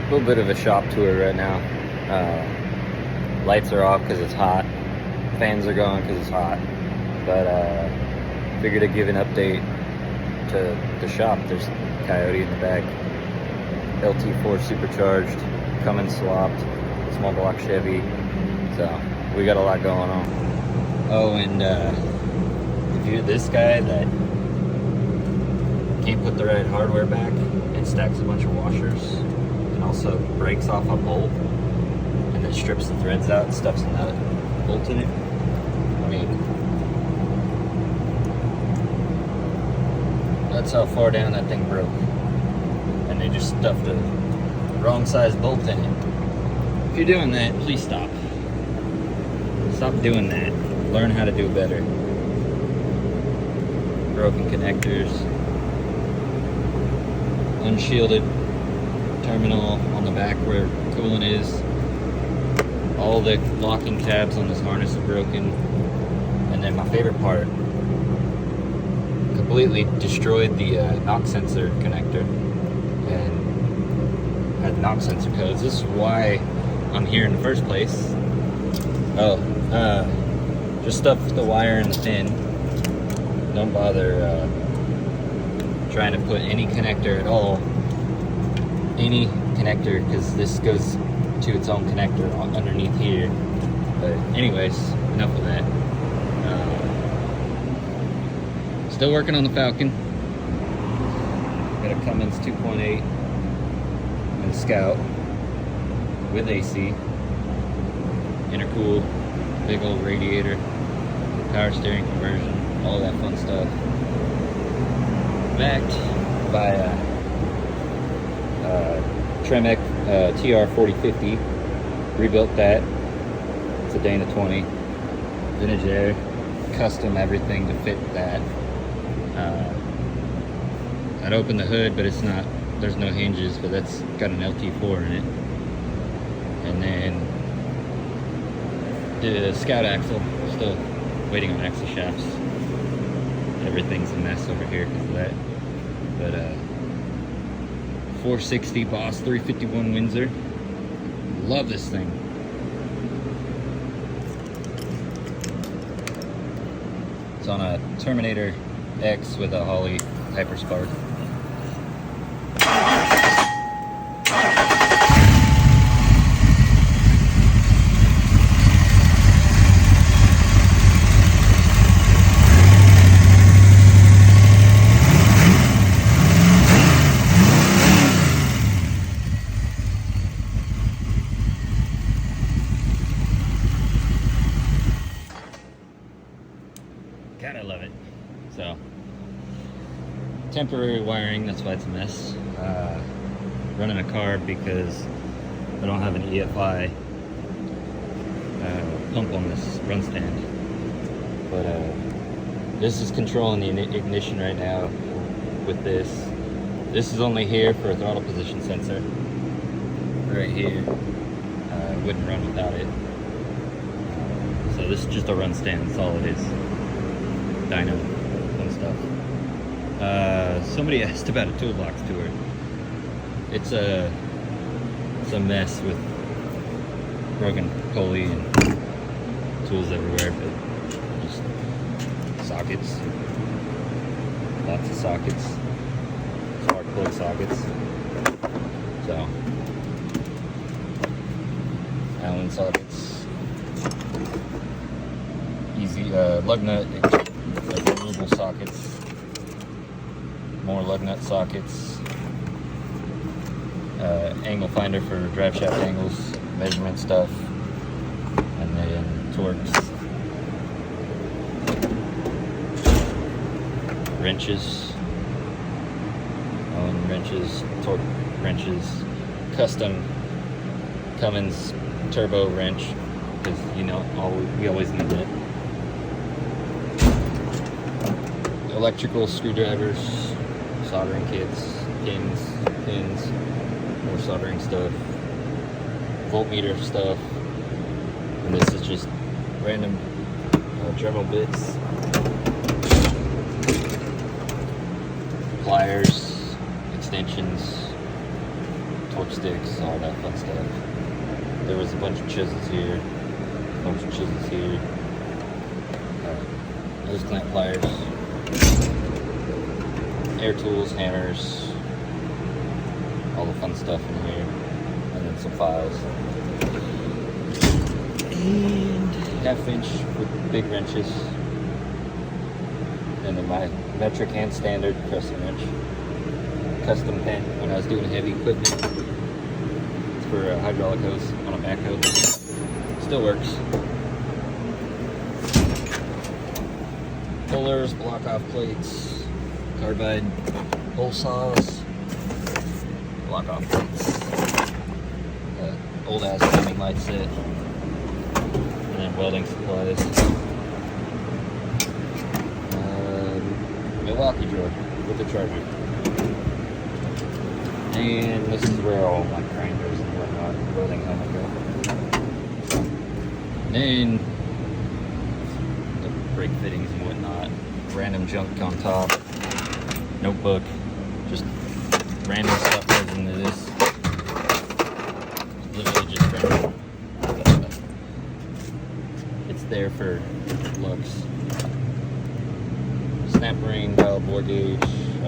A little bit of a shop tour right now. Lights are off because it's hot. Fans are going because it's hot. But figured to give an update to the shop. There's Coyote in the back. LT4 supercharged, Cummins swapped, small block Chevy. So we got a lot going on. Oh, and if you're this guy that can't put the right hardware back and stacks a bunch of washers and also breaks off a bolt and then strips the threads out and stuffs a nut bolt in it, I mean, that's how far down that thing broke. And they just stuffed a wrong size bolt in it. If you're doing that, please stop. Stop doing that. Learn how to do better. Broken connectors. Unshielded terminal on the back where coolant is. All the locking tabs on this harness are broken. And then my favorite part, completely destroyed the knock sensor connector and had knock sensor codes. This is why I'm here in the first place. Oh, just stuff the wire in the pin. Don't bother trying to put any connector at all, any connector, because this goes to its own connector underneath here. But anyways, enough of that. Still working on the Falcon. Got a Cummins 2.8 and a Scout with AC, intercooled, big old radiator, power steering conversion, all that fun stuff. Backed by Tremec TR4050. Rebuilt that. It's a Dana 20. Vintage air. Custom everything to fit that. I'd open the hood, but it's not, there's no hinges, but that's got an LT4 in it. And then the Scout axle, still waiting on axle shafts. Everything's a mess over here because of that. But 460 Boss 351 Windsor. Love this thing. It's on a Terminator X with a Holley Hyperspark. God, I love it. So, temporary wiring, that's why it's a mess. Running a carb because I don't have an EFI pump on this run stand. But this is controlling the ignition right now with this. This is only here for a throttle position sensor. Right here. Wouldn't run without it. So this is just a run stand, that's all it is. Dyno and stuff. Somebody asked about a toolbox tour. It's a mess with broken pulley and tools everywhere, but just sockets. Lots of sockets. Spark plug sockets. So Allen sockets. Easy lug nut. Removable sockets, more lug nut sockets, angle finder for drive shaft angles, measurement stuff, and then torques, wrenches, Allen wrenches, torque wrenches, custom Cummins turbo wrench, because you know we always need that. Electrical screwdrivers, soldering kits, pins, more soldering stuff, voltmeter stuff, and this is just random Dremel bits, pliers, extensions, torch sticks, all that fun stuff. There was a bunch of chisels here, a bunch of chisels here. Those clamp pliers, air tools, hammers, all the fun stuff in here, and then some files. And 1/2 inch with big wrenches. And then my metric and standard crescent wrench. Custom bent when I was doing heavy equipment for a hydraulic hose on a backhoe. Still works. Pullers, block off plates, carbide hole saws, block off plates, old ass timing light set, and then welding supplies. Milwaukee drawer with the charger. And this is where all my grinders and whatnot, welding helmet go. And the brake fittings and whatnot. Random junk on top. Notebook. Just random stuff goes into this. Literally just random. It's there for looks. Snap ring, dial bore gauge. I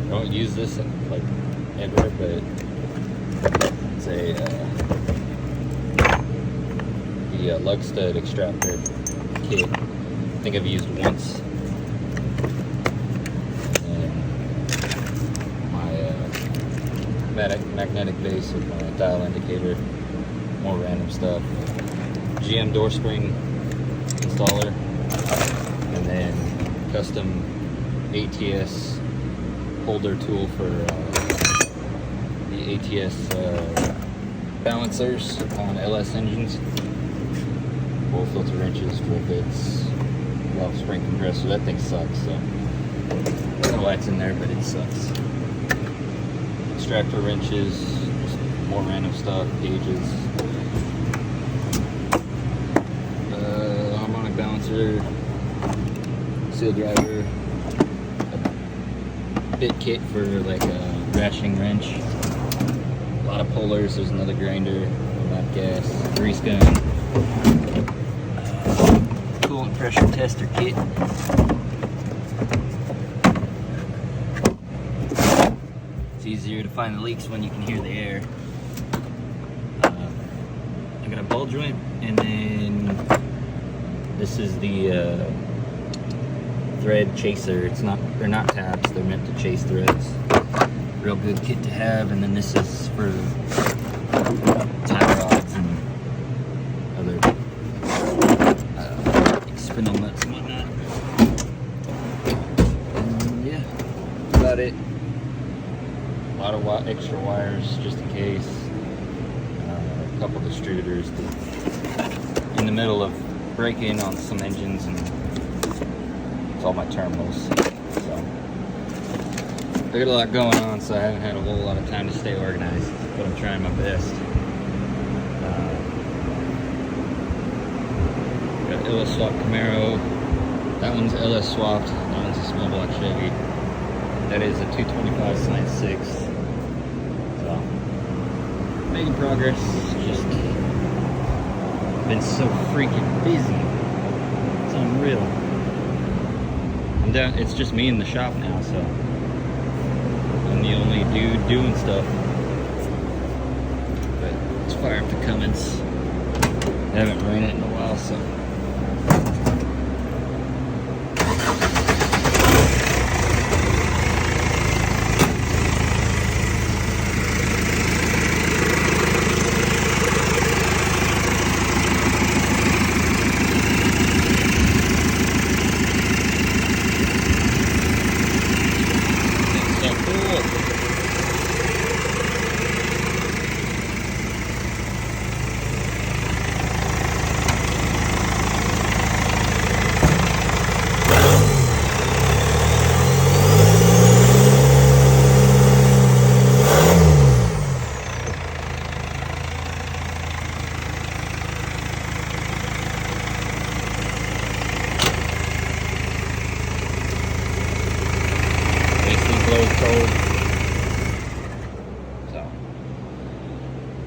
don't use this like ever, but it's a the lug stud extractor kit. I think I've used once. And my magnetic base with my dial indicator. More random stuff. GM door spring installer, and then custom ATS holder tool for the ATS balancers on LS engines. Full filter wrenches, drill bits, valve spring compressor. That thing sucks, so I don't know why it's in there, but it sucks. Extractor wrenches, just more random stuff, gauges. Harmonic balancer, seal driver, a bit kit for like a ratcheting wrench, a lot of pullers. There's another grinder, lap gas, grease gun, coolant pressure tester kit. It's easier to find the leaks when you can hear the air. I got a ball joint, and then this is the thread chaser. They're not tabs, they're meant to chase threads. Real good kit to have. And then this is for tie rods and other spindle nuts and whatnot. And yeah, that's about it. A lot of extra wires just in case. A couple distributors in the middle of break-in on some engines, and it's all my terminals. So I got a lot going on, so I haven't had a whole lot of time to stay organized, but I'm trying my best. Got LS swapped Camaro. That one's LS swapped. That one's a small block Chevy. That is a 225 Science 6. So making progress. Just been so freaking busy. It's unreal. I'm down. It's just me in the shop now, so I'm the only dude doing stuff. But let's fire up the Cummins. I haven't ran it in a while, so.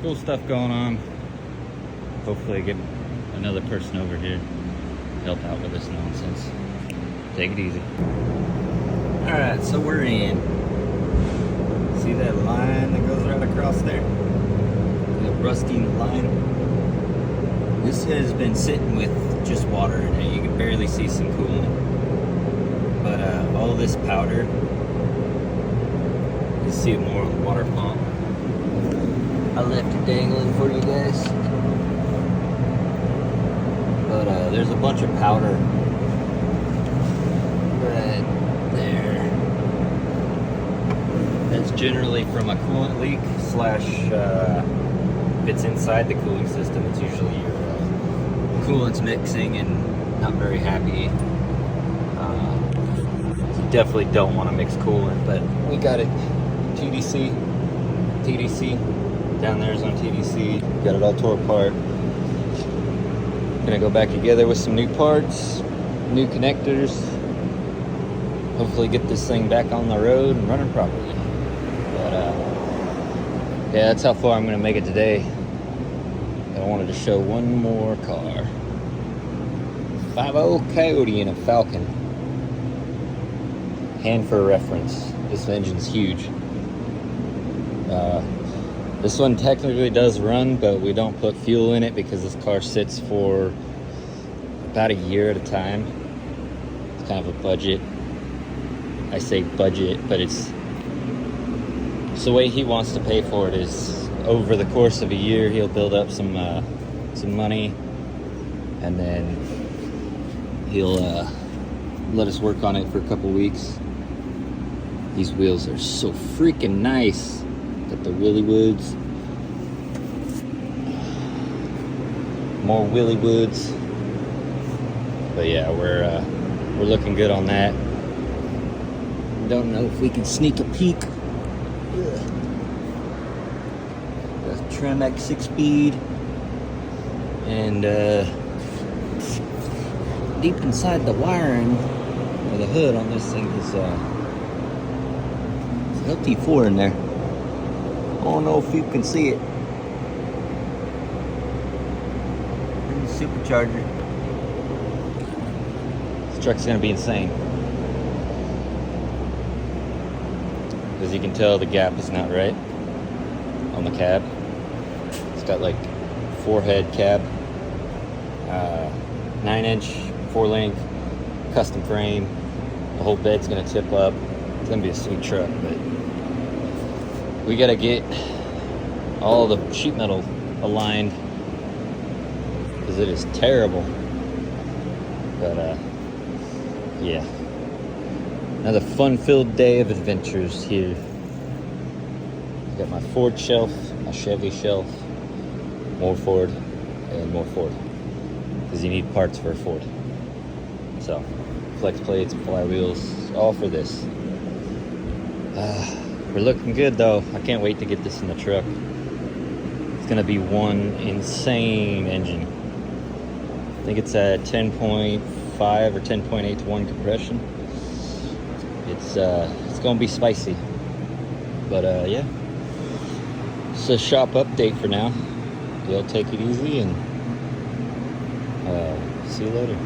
cool stuff going on. Hopefully I get another person over here to help out with this nonsense. Take it easy. Alright, so we're in. See that line that goes right across there? The rusty line? This has been sitting with just water in it. You can barely see some coolant. But all this powder, you see it more on the water pump. I left it dangling for you guys. But there's a bunch of powder right there. That's generally from a coolant leak slash if it's inside the cooling system, it's usually your coolant's mixing and not very happy. You definitely don't want to mix coolant, but we got it. TDC down there is on TDC. Got it all tore apart. Gonna go back together with some new parts, new connectors. Hopefully get this thing back on the road and running properly. But yeah, that's how far I'm gonna make it today. I wanted to show one more car. 5.0 Coyote and a Falcon. And for reference, this engine's huge. This one technically does run, but we don't put fuel in it because this car sits for about a year at a time. It's kind of a budget. I say budget, but it's the way he wants to pay for it is over the course of a year he'll build up some money, and then he'll let us work on it for a couple weeks. These wheels are so freaking nice. Got the Willy Woods. More Willy Woods. But yeah, we're looking good on that. Don't know if we can sneak a peek. The Tremec 6-speed. And deep inside the wiring or the hood on this thing is LT4 in there. I don't know if you can see it. And the supercharger. This truck's gonna be insane. As you can tell, the gap is not right on the cab. It's got like 4-head cab, 9-inch, 4-link, custom frame. The whole bed's gonna tip up. It's gonna be a sweet truck, but we gotta get all the sheet metal aligned because it is terrible. But yeah, another fun-filled day of adventures here. Got my Ford shelf, my Chevy shelf, more Ford, and more Ford, because you need parts for a Ford. So flex plates, flywheels, all for this. We're looking good though. I can't wait to get this in the truck. It's gonna be one insane engine. I think it's at 10.5 or 10.8 to 1 compression. It's gonna be spicy. But yeah. It's a shop update for now. Y'all take it easy and see you later.